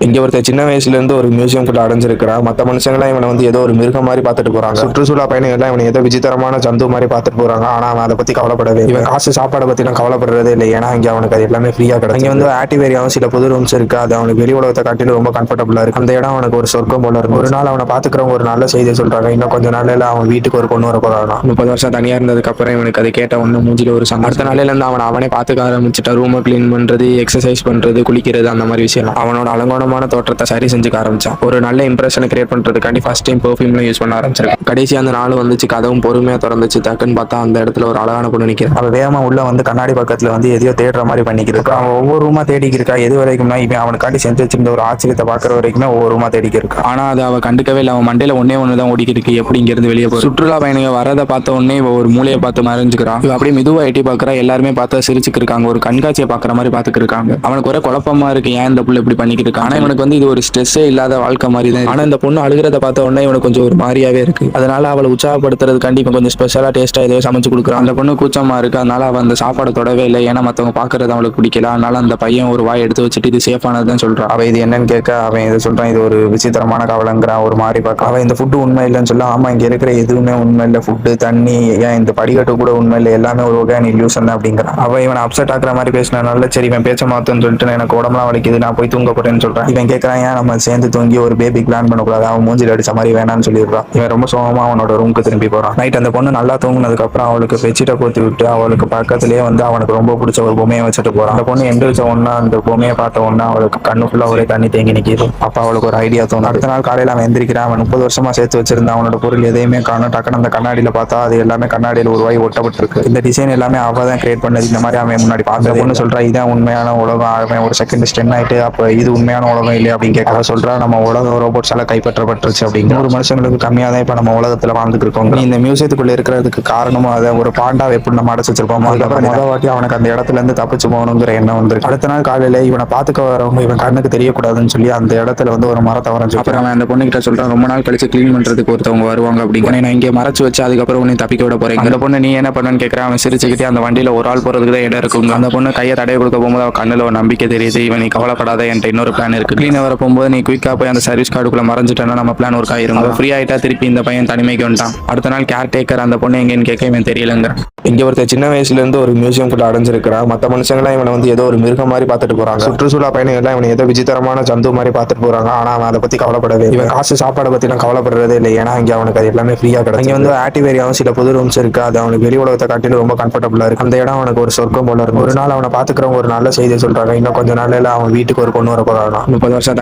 இங்க ஒருத்தர் சின்ன வயசுல இருந்து ஒரு மியூசியம்குள்ள அடைஞ்சிருக்கிறான். மத்த மனுஷங்களாம் இவனை வந்து ஏதோ ஒரு மிருகம் மாதிரி பார்த்துட்டு போறாங்க. சுற்றுச்சூழல் பயணிகள் எல்லாம் இவனை ஏதோ விசித்திரமான ஜந்து மாதிரி பார்த்துட்டு போறாங்க. ஆனா அவன் அதை பத்தி கவலைப்படவே இல்லை. இவன் காசு சாப்பாடை பத்தி எல்லாம் கவலைப்படுறதே இல்லை. ஏன்னா இங்க அவனுக்கு அது எல்லாமே ஃப்ரீயா கிடைக்கும். இங்க வந்து ஆக்டிவேரியாவும் சில புது ரூம்ஸ் இருக்கு. அது அவனுக்கு வெளி உலகத்தை காட்டிலும் ரொம்ப கம்ஃபர்டபுளா இருக்கு. அந்த இடம் அவனுக்கு ஒரு சொர்க்கம் போல இருக்கும். ஒரு நாள் அவனை பாத்துக்கிறவங்க ஒரு நல்ல செய்தியை சொல்றாங்க. இன்னும் கொஞ்ச நாள்ல அவன் வீட்டுக்கு ஒரு பொண்ணு வர போறாங்க. 30 வருஷம் தனியா இருந்ததுக்கு அப்புறம் இவனுக்கு அதை கேட்ட ஒண்ணு மூஞ்சில ஒரு சந்தோஷம். அடுத்த நாளையில இருந்து அவனை பார்த்துக்க ஆரம்பிச்சுட்டா. ரூமை கிளீன் பண்றது, எக்ஸசைஸ் பண்றது, குளிக்கிறது, அந்த மாதிரி விஷயம். அவனோட அலங்கோலமான தோற்றத்தை சரி செஞ்சுக்க ஆரம்பிச்சான். ஒரு நல்ல இம்ப்ரெஷனை கிரியேட் பண்றதுக்காண்டி ஃபர்ஸ்ட் டைம் பெர்ஃப்யூம்ல யூஸ் பண்ண ஆரம்பிச்சிருக்கான். கடைசி அந்த நாள் வந்துச்சு. கதவும் பொறுமையா திறந்துச்சு. டக்குன்னு பார்த்தா அந்த இடத்துல ஒரு அழகான பொண்ணு நிக்கிறா. அவ வேகமா உள்ள வந்து கண்ணாடி பக்கத்துல வந்து எதையோ தேடுற மாதிரி பண்ணிக்கிட்டு அவன் ஒவ்வொரு ரூமா தேடிக்கிருக்கா. எது வரைக்கும்னா இவன் அவனுக்காண்டி செஞ்சு வச்சிருந்த ஒரு ஆச்சரியத்தை பாக்குற வரைக்குமே ஒவ்வொரு ரூமா தேடிக்கிருக்கா. ஆனா அது அவ கண்டுக்கவே இல்லை. அவன் மண்டையில ஒண்ணுதான் ஓடிக்கிட்டு இருக்கு. எப்படி இங்க இருந்து வெளியே போய் சுற்றுலா பயணிகள் வரதை பார்த்த உடனே இவ ஒரு மூலையை பார்த்து மறைஞ்சுக்கிறான். இவ அப்படியே மெதுவா எட்டி பாக்குறா. எல்லாருமே பார்த்து சிரிச்சுக்கு இருக்காங்க. ஒரு கண்காட்சியை பாக்குற மாதிரி பாத்துக்கு இருக்காங்க. அவனுக்கு ஒரே குழப்பமா இருக்கு. ஏன் இந்த புள்ள இப்படி பண்ணிக்கிட்டு இருக்கான். ஆனா இவனுக்கு வந்து இது ஒரு ஸ்ட்ரெஸ்ஸே இல்லாத வாழ்க்கை மாதிரி தான். ஆனா இந்த பொண்ணு அழுகிறத பார்த்த உடனே இவனுக்கு கொஞ்சம் ஒரு மாதிரியாவே இருக்கு. அதனால அவளை உற்சாகப்படுத்துறதுக்காண்டி இவன் கொஞ்சம் ஸ்பெஷலா டேஸ்டா ஏதோ சமைச்சு கொடுக்குறான். அந்த பொண்ணு கூச்சமா இருக்கு. அதனால அவன் அந்த சாப்பாடு தொடவே இல்லை. ஏன்னா மத்தவங்க பாக்குறது அவளுக்கு பிடிக்கல. அதனால அந்த பையன் ஒரு வாய் எடுத்து வச்சுட்டு இது சேஃபானதுதான் சொல்றான். அவன் இது என்னன்னு கேட்க அவன் இதை சொல்றான். இது ஒரு விசித்திரமான கவலைங்கிறான். ஒரு மாதிரி பார்க்க அவன் இந்த ஃபுட்டு உண்மை இல்லைன்னு சொல்ல. ஆமா இங்க இருக்கிற எதுவுமே உண்மை இல்லை. ஃபுட்டு, தண்ணி, ஏன் இந்த படிக்கட்டு கூட உண்மை இல்லை. எல்லாமே ஒரு வகையான இல்யூஷன் தான் அப்படிங்கிறான். அவன் இவன் அப்செட் ஆக்குற மாதிரி பேசினால சரி இவன் பேச்ச மாத்தன்னு சொல்லிட்டு எனக்கு உடம்புலாம் வலிக்குது, நான் போய் தூங்க போறேன்னு சொல்றான். இவன் கேட்கறான் ஏன் நம்ம சேர்ந்து தூங்கி ஒரு பேபி பிளான் பண்ணக்கூடாது. அவன் மூஞ்சில் அடிச்ச மாதிரி வேணான்னு சொல்லிடுறான். இவன் ரொம்ப சோகமா அவனோட ரூமுக்கு திரும்பி போறான். நைட் அந்த பொண்ணு நல்லா தூங்குனதுக்கு அப்புறம் அவளுக்கு பெட்ஷீட்டை போத்தி விட்டு அவளுக்கு பக்கத்திலேயே வந்து அவனுக்கு ரொம்ப பிடிச்ச ஒரு பொம்மையை வச்சுட்டு போறான். அந்த பொண்ணு எந்திரிச்ச ஒன்னா அந்த பொம்மையை பார்த்த ஒன்னா அவளுக்கு கண்ணு ஃபுல்லா ஒரே தண்ணி தேங்கி நிற்கிது. அப்ப அவளுக்கு ஒரு ஐடியா தோணும். அடுத்த நாள் காலையில அவன் எந்திரிக்கிறான். அவன் 30 வருஷமா சேர்த்து வச்சிருந்த அவனோட பொருள் எதையுமே காணும். டக்குன்னு அந்த கண்ணாடியில பார்த்தா அது எல்லாமே கண்ணாடியில் ஒரு வாய் ஒட்டப்பட்டிருக்கு. இந்த டிசைன் எல்லாமே அவ தான் கிரியேட் பண்ணது. இந்த மாதிரி அவன் முன்னாடி பார்த்த பொண்ணு சொல்றா இதான் உண்மையான உலகம். அவன் ஒரு செகண்ட் ஸ்டென் ஆயிட்டு அப்ப இது உண்மையான உலகம் இல்லையா அப்படின்னு கேட்க சொல்றா நம்ம உலக ரோபோட்ஸ் எல்லாம் கைப்பற்றப்பட்டுருச்சு அப்படிங்கிற ஒரு மனுஷங்களுக்கு கம்மியா தான் இப்ப நம்ம உலகத்துல வாழ்ந்துட்டு இருக்கோம். இந்த மியூசியத்துக்குள்ள இருக்கிறதுக்கு காரணமும் அதை ஒரு பாண்டாவை எப்படி நம்ம அடைச்சு வச்சிருப்போம். அதுக்கப்புறம் முதல் வாட்டி அவனுக்கு அந்த இடத்துல இருந்து தப்பிச்சு போகணுங்கிற எண்ணம் வந்து அடுத்த நாள் காலையில இவனை பாத்துக்க வரவங்க இவன் கண்ணுக்கு தெரியக்கூடாதுன்னு சொல்லி அந்த இடத்துல வந்து ஒரு மரத்தை வரைஞ்சு அப்புறம் அவன் அந்த பொண்ணு கிட்ட சொல்றான் ரொம்ப நாள் கழிச்சு கிளீன் பண்றதுக்கு ஒருத்தவங்க வருவாங்க அப்படிங்கிற நான் இங்கே மறைச்சு வச்சு அதுக்கப்புறம் உன்னை தப்பிக்க விட போறேன். அந்த பொண்ணு நீ என்ன பண்ணு கேட்கறான். அவன் சிரிச்சுக்கிட்டே அந்த வண்டியில ஒரு ஆள் போறதுக்கு தான் இடம் இருக்குங்க. அந்த பொண்ணு கையை தடைய கொடுக்க போகும்போது அவன் கண்ணுல ஒரு நம்பிக்கை தெரியுது. இவன் நீ கவலைப்படாத என்கிட்ட இன்னொரு பிளான் இருக்கு. கிளீன் வர போகும்போது நீ குயிக்கா போய் அந்த சர்வீஸ் கார்டுக்குள்ள மறைஞ்சிட்டேன்னா நம்ம பிளான் ஒர்க் ஆயிரும். ஃப்ரீ ஆயிட்டா திருப்பி இந்த பையன் தனிமைக்கு வந்துட்டான். அடுத்த நாள் கேர் டேக்கர் அந்த பொண்ணு எங்கன்னு கேட்க இவன் தெரியலங்க. இங்க ஒருத்தர் சின்ன வயசுல இருந்து ஒரு மியூசியம்குள்ள அடைஞ்சிருக்கிறான். மத்த மனுஷங்களாம் இவனை வந்து ஏதோ ஒரு மிருகம் மாதிரி பார்த்துட்டு போறாங்க. சுற்றுச்சூழா பயணிகள் எல்லாம் இவனை ஏதோ விசித்திரமான ஜந்து மாதிரி பார்த்துட்டு போறாங்க. ஆனா அவன் அதை பத்தி கவலைப்படவே இல்லை. இவன் காசு சாப்பாடை பத்தி எல்லாம் கவலைப்படுறதே இல்லை. ஏன்னா இங்க அவனுக்கு அது எல்லாமே ஃப்ரீயா கிடைக்கும். இங்க வந்து ஆக்டிவேரியாவும் சில புது ரூம்ஸ் இருக்கு. அது அவனுக்கு வெளி உலகத்தை காட்டிலும் ரொம்ப கம்ஃபர்டபுளா இருக்கு. அந்த இடம் அவனுக்கு ஒரு சொர்க்கம் போல இருக்கும். ஒரு நாள் அவனை பாத்துக்கிறவங்க ஒரு நல்ல செய்தியை சொல்றாங்க. இன்னும் கொஞ்ச நாள்ல அவன் வீட்டுக்கு ஒரு பொண்ணு வர போறாங்க. 30 வருஷம்